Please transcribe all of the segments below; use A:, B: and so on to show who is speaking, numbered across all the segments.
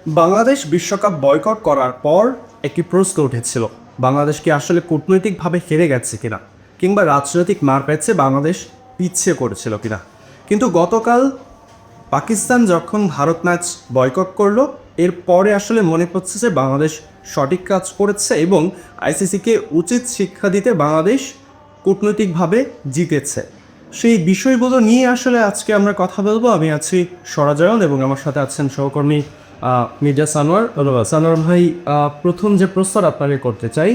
A: বাংলাদেশ বিশ্বকাপ বয়কট করার পর একটি প্রশ্ন উঠেছিল, বাংলাদেশ কি আসলে কূটনৈতিকভাবে হেরে গেছে কিনা, কিংবা রাজনৈতিক মার পেয়েছে বাংলাদেশ পিছিয়ে করেছিল কিনা। কিন্তু গতকাল পাকিস্তান যখন ভারত ম্যাচ বয়কট করলো, এরপরে আসলে মনে হচ্ছে যে বাংলাদেশ সঠিক কাজ করেছে এবং আইসিসিকে উচিত শিক্ষা দিতে বাংলাদেশ কূটনৈতিকভাবে জিতেছে। সেই বিষয়গুলো নিয়ে আসলে আজকে আমরা কথা বলবো। আমি আছি সরাজয়ন এবং আমার সাথে আছেন সহকর্মী মির্জা সানোয়ার। সানোয়ার ভাই, প্রথম যে প্রশ্ন আপনাকে করতে চাই,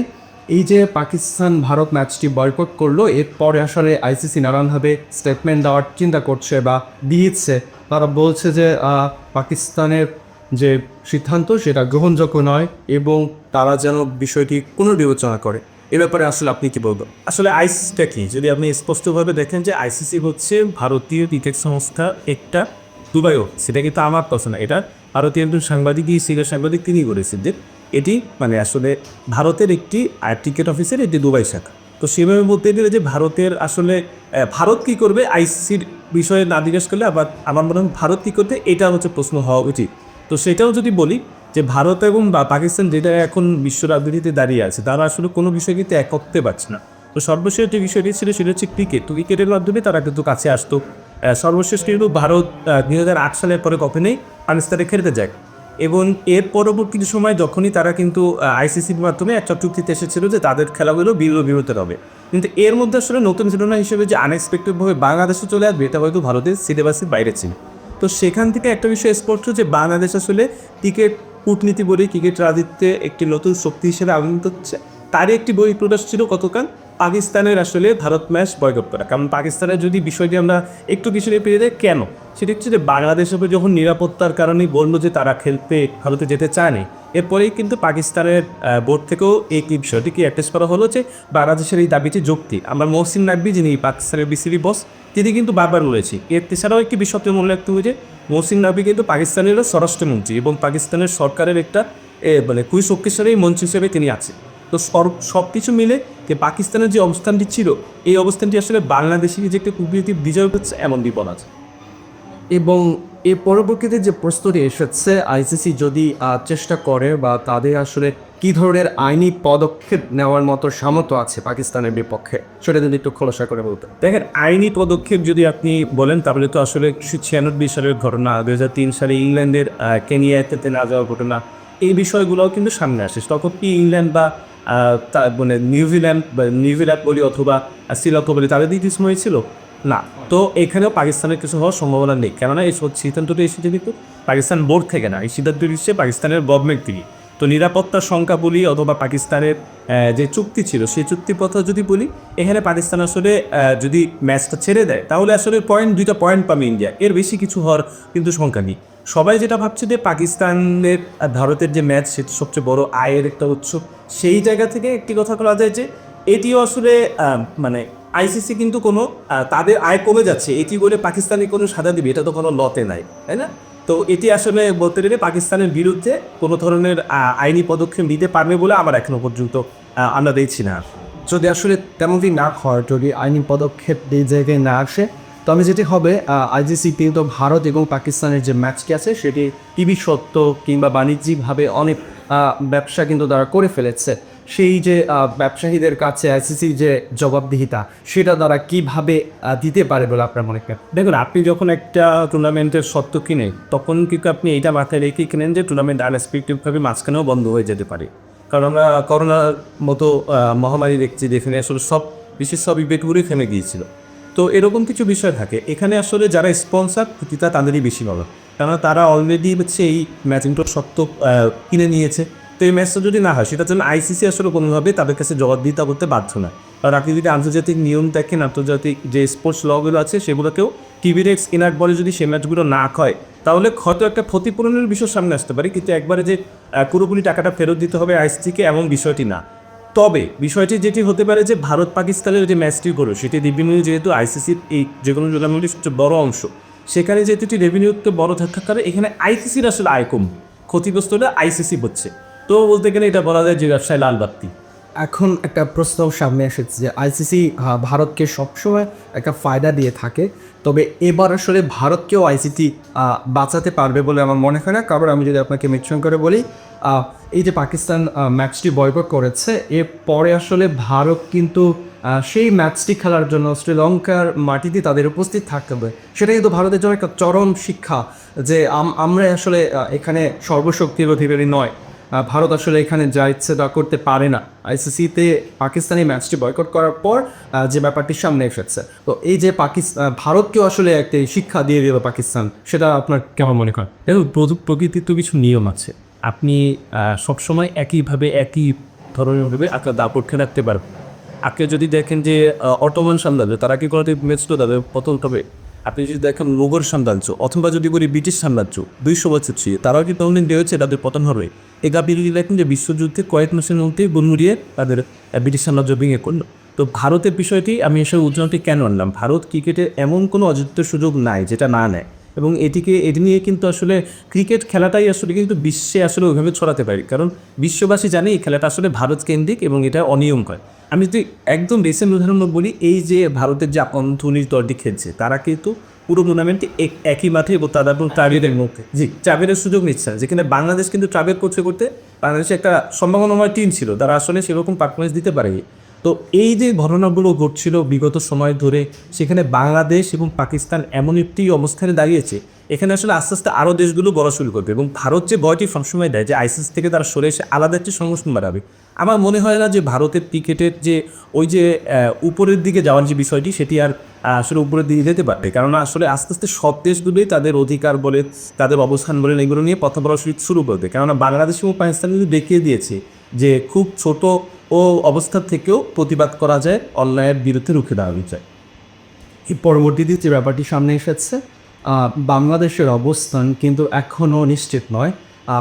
A: এই যে পাকিস্তান ভারত ম্যাচটি বয়কট করলো, এরপরে আসলে আইসিসি নানানভাবে স্টেটমেন্ট দেওয়ার চিন্তা করছে বা দিয়েছে। তারা বলছে যে পাকিস্তানের যে সিদ্ধান্ত সেটা গ্রহণযোগ্য নয় এবং তারা যেন বিষয়টি পুনর্বিবেচনা করে। এ ব্যাপারে আসলে আপনি কি বলবেন?
B: আসলে আইসিসিটা কি, যদি আপনি স্পষ্টভাবে দেখেন যে আইসিসি হচ্ছে ভারতীয় ক্রিকেট সংস্থা একটা, দুবাইও, সেটা কিন্তু আমার কথা না, এটা ভারতীয় একজন সাংবাদিকই সিনিয়র সাংবাদিক তিনি করেছেন যে এটি মানে আসলে ভারতের একটি ক্রিকেট অফিসের একটি দুবাই শাখা। তো সেভাবে বলতে গেলে যে ভারতের আসলে ভারত কী করবে আইসিসির বিষয়ে না জিজ্ঞেস করলে, আবার আমার মনে হয় ভারত কী করতে, এটা হচ্ছে প্রশ্ন হওয়া উচিত। তো সেটাও যদি বলি যে ভারত এবং পাকিস্তান যেটা এখন বিশ্ব রাজনীতিতে দাঁড়িয়ে আছে, তারা আসলে কোনো বিষয় কিন্তু এক করতে পারছে না। তো সর্বশেষ যে বিষয়টি ছিল সেটা হচ্ছে ক্রিকেট। তো ক্রিকেটের মাধ্যমে তারা কিন্তু কাছে আসতো। সর্বশেষ কিন্তু ভারত 2008 সালের পরে কখনোই পাকিস্তানে খেলতে যায়, এবং এর পরবর্তী সময় যখনই তারা কিন্তু আইসিসির মাধ্যমে একটা চুক্তিতে এসেছিল যে তাদের খেলাগুলো বিরতির হবে। কিন্তু এর মধ্যে আসলে নতুন ঘটনা হিসেবে যে আনএক্সপেক্টেডভাবে বাংলাদেশে চলে আসবে, এটা হয়তো ভারতের সিলেবাসের বাইরে ছিল। তো সেখান থেকে একটা বিষয় স্পষ্ট যে বাংলাদেশ আসলে ক্রিকেট কূটনীতি বলে ক্রিকেট রাজনীতিতে একটি নতুন শক্তি হিসেবে আবির্ভূত হচ্ছে। তারই একটি বই প্রকাশ ছিল গতকাল, পাকিস্তানের আসলে ভারত ম্যাচ বয়কট করা। কারণ পাকিস্তানের যদি বিষয়টি আমরা একটু পিছনে পেয়ে যাই, কেন সেটা হচ্ছে যে বাংলাদেশের যখন নিরাপত্তার কারণেই বললো যে তারা খেলতে ভারতে যেতে চায়নি, এরপরেই কিন্তু পাকিস্তানের বোর্ড থেকেও এই বিষয়টিকে অ্যাটেস্ট করা হলো যে বাংলাদেশের এই দাবিটি যৌক্তিক। আমরা মহসিন নাকভি, যিনি পাকিস্তানের বিসিবি বস, তিনি কিন্তু বারবার বলেছি। এছাড়াও একটি বিষয় মনে রাখতে হবে যে মহসিন নাকভি কিন্তু পাকিস্তানেরও স্বরাষ্ট্রমন্ত্রী এবং পাকিস্তানের সরকারের একটা খুবই শক্তিশালী মন্ত্রী হিসেবে তিনি আছেন। তো সব কিছু মিলে যে পাকিস্তানের যে অবস্থানটি ছিল, এই অবস্থানটি আসলে বাংলাদেশের যে একটা কূটনীতিক বিজয় হচ্ছে এমন বিপদ আছে।
A: এবং এর পরবর্তীতে যে প্রশ্নটি এসেছে, আইসিসি যদি চেষ্টা করে বা তাদের আসলে কী ধরনের আইনি পদক্ষেপ নেওয়ার মতো সামর্থ্য আছে পাকিস্তানের বিপক্ষে, সেটা যদি একটু খোলাসা করে বলতে।
B: দেখেন, আইনি পদক্ষেপ যদি আপনি বলেন তাহলে তো আসলে 96 সালের ঘটনা, 2003 সালে ইংল্যান্ডের কেনিয়াতে না যাওয়ার ঘটনা, এই বিষয়গুলোও কিন্তু সামনে আসে। তখন কি ইংল্যান্ড বা মানে নিউজিল্যান্ড বলি অথবা শ্রীলঙ্কা বলি, তাদের দিকে কিছু হয়েছিল না। তো এখানেও পাকিস্তানের কিছু হওয়ার সম্ভাবনা নেই, কেননা এই সিদ্ধান্তটি এসেছে কিন্তু পাকিস্তান বোর্ড থেকে না, এই সিদ্ধান্তটি এসেছে পাকিস্তানের গভর্নমেন্ট থেকে। তো নিরাপত্তার সংখ্যা বলি অথবা পাকিস্তানের যে চুক্তি ছিল সেই চুক্তির কথা যদি বলি, এখানে পাকিস্তান আসলে যদি ম্যাচটা ছেড়ে দেয় তাহলে আসলে দুইটা পয়েন্ট পাবে ইন্ডিয়া, এর বেশি কিছু হওয়ার কিন্তু সংখ্যা নেই। সবাই যেটা ভাবছে যে পাকিস্তানের ভারতের যে ম্যাচ সেটা সবচেয়ে বড় আয়ের একটা উৎস, সেই জায়গা থেকে একটি কথা বলা যায় যে এটিও আসলে মানে আইসিসি কিন্তু কোনো তাদের আয় কমে যাচ্ছে এটি বলে পাকিস্তানি কোনো সাজা দিবে, এটা তো কোনো লতে নাই, তাই না? তো এটি আসলে বলতে গেলে পাকিস্তানের বিরুদ্ধে কোনো ধরনের আইনি পদক্ষেপ নিতে পারবে বলে আমার এখনো পর্যন্ত আমরা দেখছি না।
A: যদি আসলে তেমনটি না হয়, যদি আইনি পদক্ষেপ এই জায়গায় না আসে, তবে যেটি হবে, আইসিসি কিন্তু ভারত এবং পাকিস্তানের যে ম্যাচটি আছে সেটি টিভি সত্ত্ব কিংবা বাণিজ্যিকভাবে অনেক ব্যবসা কিন্তু তারা করে ফেলেছে। সেই যে ব্যবসায়ীদের কাছে আইসিসির যে জবাবদিহিতা, সেটা তারা কীভাবে দিতে পারে বলে আপনার মনে করেন?
B: দেখুন, আপনি যখন একটা টুর্নামেন্টের সত্ত্ব কিনে, তখন কিন্তু আপনি এইটা মাথায় রেখে কিনেন যে টুর্নামেন্ট আনএক্সপেক্টেডভাবে মাঝখানেও বন্ধ হয়ে যেতে পারে। কারণ আমরা করোনার মতো মহামারী দেখছি, যেখানে আসলে সব ইভেন্টগুলি থেমে গিয়েছিল। তো এরকম কিছু বিষয় থাকে এখানে, আসলে যারা স্পন্সার ক্ষতিটা তাদেরই বেশি বড়, কারণ তারা অলরেডি হচ্ছে এই ম্যাচিংটার সত্ত্ব কিনে নিয়েছে। তো এই ম্যাচটা যদি না হয়, সেটার জন্য আইসিসি আসলে কোনোভাবে তাদের কাছে জবাবদিহিতা করতে বাধ্য না। কারণ আপনি যদি আন্তর্জাতিক নিয়ম দেখেন, আন্তর্জাতিক যে স্পোর্টস লগুলো আছে সেগুলোকেও টিভি রেক্স ইনার বলে যদি সেই ম্যাচগুলো না হয়, তাহলে হয়তো একটা ক্ষতিপূরণের বিষয় সামনে আসতে পারে, কিন্তু একবারে যে পুরোপুরি টাকাটা ফেরত দিতে হবে আইসিসিকে এমন বিষয়টি না। তবে বিষয়টি যেটি হতে পারে যে ভারত পাকিস্তানের যে ম্যাচটি করো সেটি রেভিনিউ, যেহেতু আইসিসির এই যে কোনো টুর্নামেন্টের সবচেয়ে বড় অংশ, সেখানে যেহেতু এটি রেভিনিউতে বড় থাকার কারণে এখানে আইসিসির আসলে আয় কম, ক্ষতিগ্রস্ত হলে আইসিসি হচ্ছে। তো বলতে গেলে এটা বলা যায় যে ব্যবসায় লাল বাতি।
A: এখন একটা প্রস্তাব সামনে এসেছে যে আইসিসি ভারতকে সবসময় একটা ফায়দা দিয়ে থাকে, তবে এবার আসলে ভারতকেও আইসিসি বাঁচাতে পারবে বলে আমার মনে হয় না। কারণ আমি যদি আপনাকে মেনশন করে বলি, এই যে পাকিস্তান ম্যাচটি বয়কট করেছে, এর পরে আসলে ভারত কিন্তু সেই ম্যাচটি খেলার জন্য শ্রীলঙ্কার মাটিতে তাদের উপস্থিত থাকতে হবে। সেটা কিন্তু ভারতের জন্য একটা চরম শিক্ষা যে আমরা আসলে এখানে সর্বশক্তির অধিকারী নয়। ভারত আসলে এখানে যা ইচ্ছে তা করতে পারে না। আইসিসিতে পাকিস্তানি ম্যাচটি বয়কট করার পর যে ব্যাপারটি সামনে এসেছে, তো এই যে ভারতকেও আসলে একটা শিক্ষা দিয়ে দিল পাকিস্তান, সেটা আপনার কেমন মনে হয়?
B: দেখুন, প্রকৃতির তো কিছু নিয়ম আছে। আপনি সবসময় একইভাবে একই ধরনেরভাবে আপনার দাপট খেলে রাখতে পারবেন। আপনি যদি দেখেন যে অটোমান সাম্রাজ্য, তারা কি কোনো ম্যাচটা তাদের পতন হবে। আপনি যদি দেখেন মুঘল সাম্রাজ্য অথবা যদি বলি ব্রিটিশ সাম্রাজ্য 200 বছর ছিল, তারাও কি তখন দিয়ে হচ্ছে তাদের পতন হবে। এই আপনি যদি দেখেন যে বিশ্বযুদ্ধে কয়েক মাসের মধ্যেই বনমুড়িয়ে তাদের ব্রিটিশ সাম্রাজ্য ভেঙে করলো। তো ভারতের বিষয়টি আমি এসব উদাহরণটি কেন আনলাম, ভারত ক্রিকেটে এমন কোনো অযুক্ত সুযোগ নাই যেটা না নেয়, এবং এটি নিয়ে কিন্তু আসলে ক্রিকেট খেলাটাই আসলে কিন্তু বিশ্বে আসলে ওইভাবে ছড়াতে পারি, কারণ বিশ্ববাসী জানে এই খেলাটা আসলে ভারত কেন্দ্রিক এবং এটা অনিয়ম হয়। আমি যদি একদম রিসেন্ট উদাহরণ বলি, এই যে ভারতের যে অন্তর্নিহিত দলটি খেলছে, তারা কিন্তু পুরো টুর্নামেন্টে একই মাঠে এবং তাদের ট্রাভেলের মধ্যে ট্রাভেলের সুযোগ নিচ্ছে না, যেখানে বাংলাদেশ কিন্তু ট্রাভেল করতে করতে বাংলাদেশে একটা সম্ভাবনাময় টিম ছিল, তারা আসলে সেরকম পারফরমেন্স দিতে পারেনি। তো এই যে ঘটনাগুলো ঘটছিল বিগত সময় ধরে, সেখানে বাংলাদেশ এবং পাকিস্তান এমন একটি অবস্থানে দাঁড়িয়েছে, এখানে আসলে আস্তে আস্তে আরও দেশগুলো বলা শুরু করবে, এবং ভারত যে ভয়টি সবসময় দেয় যে আইসিসি থেকে তারা সরে এসে আলাদা একটি সংগঠন বাড়াবে, আমার মনে হয় না যে ভারতের ক্রিকেটের যে ওই যে উপরের দিকে যাওয়ার যে বিষয়টি, সেটি আর আসলে উপরের দিকে যেতে পারবে। কারণ আসলে আস্তে আস্তে সব দেশগুলোই তাদের অধিকার বলে, তাদের অবস্থান বলেন, এগুলো নিয়ে কথা বলা শুরু করবে। কেননা বাংলাদেশ এবং পাকিস্তান কিন্তু দেখিয়ে দিয়েছে যে খুব ছোট ও অবস্থা থেকেও প্রতিবাদ করা যায়, অন্যায়ের বিরুদ্ধে রুখে দাঁড়ানো যায়।
A: এই পরবর্তীতে যে ব্যাপারটি সামনে এসেছে, বাংলাদেশের অবস্থান কিন্তু এখনও নিশ্চিত নয়।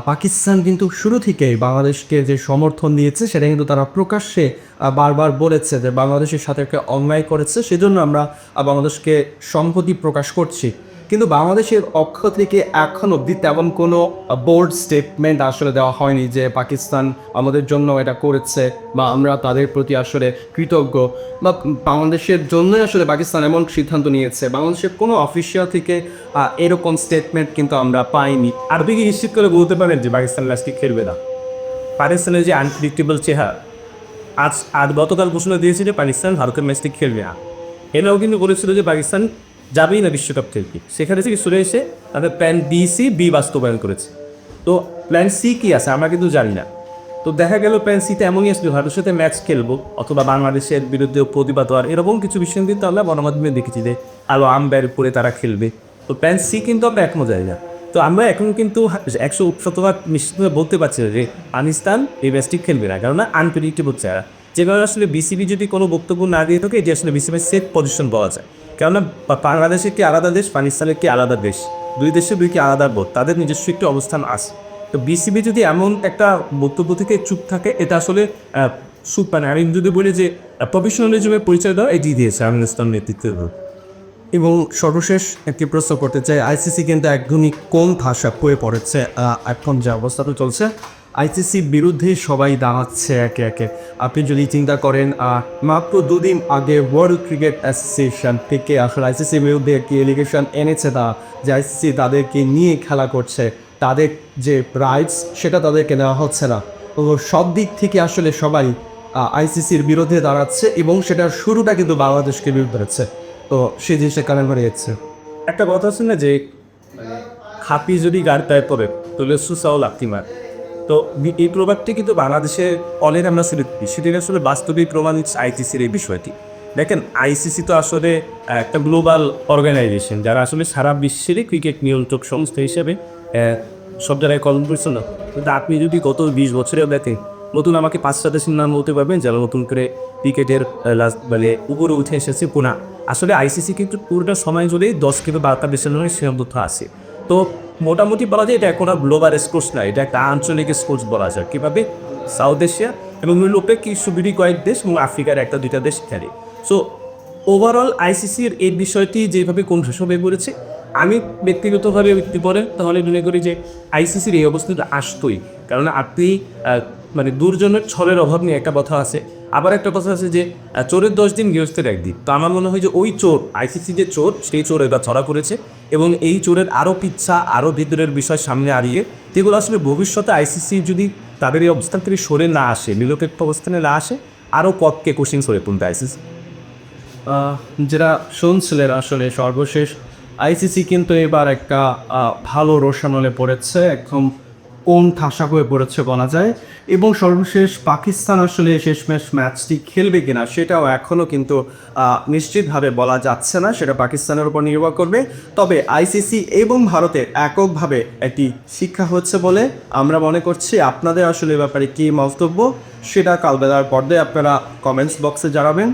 A: পাকিস্তান কিন্তু শুরু থেকেই বাংলাদেশকে যে সমর্থন দিয়েছে, সেটা কিন্তু তারা প্রকাশ্যে বারবার বলেছে যে বাংলাদেশের সাথে একটা অন্যায় করেছে, সেজন্য আমরা বাংলাদেশকে সংহতি প্রকাশ করছি। কিন্তু বাংলাদেশের পক্ষ থেকে এখন অবধি তেমন কোনো বোল্ড স্টেটমেন্ট আসলে দেওয়া হয়নি যে পাকিস্তান আমাদের জন্য এটা করেছে বা আমরা তাদের প্রতি আসলে কৃতজ্ঞ, বা বাংলাদেশের জন্যই আসলে পাকিস্তান এমন সিদ্ধান্ত নিয়েছে। বাংলাদেশের কোনো অফিসিয়াল থেকে এরকম স্টেটমেন্ট কিন্তু আমরা পাইনি।
B: আর আপনি কি নিশ্চিত করে বলতে পারেন যে পাকিস্তান ম্যাচটি খেলবে না? পাকিস্তানের যে আনপ্রেডিক্টেবল চেহারা, আজ গতকাল ঘোষণা দিয়েছে যে পাকিস্তান ভারতের ম্যাচটি খেলবে না। এরাও কিন্তু বলেছিল যে পাকিস্তান যাবেই না বিশ্বকাপ খেলতে, সেখানে থেকে সরে এসে তাদের প্ল্যান বি বাস্তবায়ন করেছে। তো প্ল্যান সি কী আছে আমরা কিন্তু জানি না। তো দেখা গেল প্ল্যান সিতে এমনই আসলে ভারতের সাথে ম্যাচ খেলবো অথবা বাংলাদেশের বিরুদ্ধে প্রতিবাদ হওয়ার এরকম কিছু বিষয় কিন্তু আমরা গণমাধ্যমে দেখেছি যে আলো আম্পায়ার করে তারা খেলবে। তো প্ল্যান সি কিন্তু আমরা এখনও যাই না। তো আমরা এখন কিন্তু 100% নিশ্চিতভাবে বলতে পারছি যে পাকিস্তান এই ম্যাচটি খেলবে না, কেননা আনপ্রেডিক্টেবল চেহারা। যেভাবে আসলে বিসিবি যদি কোনো বক্তব্য না দিয়ে থাকে, এটি আসলে বিসিবির সেফ পজিশন পাওয়া যায়। কেননা বাংলাদেশ একটি আলাদা দেশ, পাকিস্তানের একটি আলাদা দেশ, দুই দেশের দুইটি আলাদা বোধ, তাদের নিজস্ব একটি অবস্থান আছে। তো বিসিবি যদি এমন একটা বক্তব্য থেকে চুপ থাকে, এটা আসলে চুপ মানে আমি যদি বলি যে প্রফেশনালিজমের পরিচয় দেওয়া এটি দিয়েছে আফগানিস্তান নেতৃত্বের।
A: এবং সর্বশেষ একটি প্রশ্ন করতে চাই, আইসিসি কিন্তু একদমই কোন ভাষা হয়ে পড়েছে। এখন যে অবস্থাটা চলছে, আইসিসির বিরুদ্ধে সবাই দাঁড়াচ্ছে একে একে। আপনি যদি চিন্তা করেন, মাত্র দুদিন আগে ওয়ার্ল্ড ক্রিকেট অ্যাসোসিয়েশন থেকে আসলে আইসিসির বিরুদ্ধে একটি এলিগেশন এনেছে তারা, যে আইসিসি তাদেরকে নিয়ে খেলা করছে, তাদের যে রাইটস সেটা তাদেরকে দেওয়া হচ্ছে না। তো সব দিক থেকে আসলে সবাই আইসিসির বিরুদ্ধে দাঁড়াচ্ছে, এবং সেটার শুরুটা কিন্তু বাংলাদেশকে বিরুদ্ধে হচ্ছে। তো সেই জিনিসটা কারণ করে যাচ্ছে।
B: একটা কথা আছে না যে খাপি যদি গাড় পায়ে পড়ে তাহলে সুসাও লাফতি মার। তো এই প্রভাবটি কিন্তু বাংলাদেশে অনেক আমরা শুনেছি, সেটি আসলে বাস্তবিক প্রমাণিত আইসিসির এই বিষয়টি। দেখেন, আইসিসি তো আসলে একটা গ্লোবাল অর্গানাইজেশন, যারা আসলে সারা বিশ্বেরই ক্রিকেট নিয়ন্ত্রক সংস্থা হিসেবে সব জায়গায় কলম করছিল। কিন্তু আপনি যদি গত 20 বছরেও দেখেন, নতুন আমাকে 5টা দেশের নাম বলতে পারবেন যারা নতুন করে ক্রিকেটের মানে উপরে উঠে এসেছে পুনা। আসলে আইসিসি কিন্তু পুরোটা সময় জুড়েই 10 থেকে 12টা দেশের নামে সীমাবদ্ধ আছে। তো মোটামুটি বলা যায় এটা এখন আর গ্লোবাল স্পোর্টস না, এটা একটা আঞ্চলিক স্পোর্টস বলা যায়। কীভাবে? সাউথ এশিয়া এবং ইউরোপে কিছু কয়েক দেশ এবং আফ্রিকার 1-2টা দেশ খেলে। সো ওভারঅল আইসিসির এই বিষয়টি যেভাবে কনফিউজ হয়ে পড়েছে, আমি ব্যক্তিগতভাবে পরে তাহলে মনে করি যে আইসিসির এই অবস্থাটা আসতোই। কারণ আপনি মানে দুর্জনের ছলের অভাব নিয়ে একটা কথা আছে। আবার একটা কথা আছে যে চোরের 10 দিন গৃহস্থের একদিন। তো আমার মনে হয় যে ওই চোর, আইসিসি যে চোর, সেই চোর এবার ধরা পড়েছে এবং এই চোরের আরও পিচ্ছা, আরও ভিতরের বিষয় সামনে আনিয়ে যেগুলো আসলে ভবিষ্যতে আইসিসি যদি তাদের এই অবস্থান থেকে সরে না আসে, নিরপেক্ষ অবস্থানে না আসে, আরও পথকে কোশ্চিন সরে তুলতে আইসিসি।
A: যেটা শুনছিলেন আসলে সর্বশেষ আইসিসি কিন্তু এবার একটা ভালো রোশানলে পড়েছে, একদম কোন ঠাসা হয়ে পড়েছে বলা যায়। এবং সর্বশেষ পাকিস্তান আসলে শেষমেশ ম্যাচটি খেলবে কিনা সেটাও এখনও কিন্তু নিশ্চিতভাবে বলা যাচ্ছে না, সেটা পাকিস্তানের উপর নির্ভর করবে। তবে আইসিসি এবং ভারতের এককভাবে একটি শিক্ষা হচ্ছে বলে আমরা মনে করছি। আপনাদের আসলে এ ব্যাপারে কী মন্তব্য সেটা কাল বেলার পর্দায় আপনারা কমেন্টস বক্সে জানাবেন।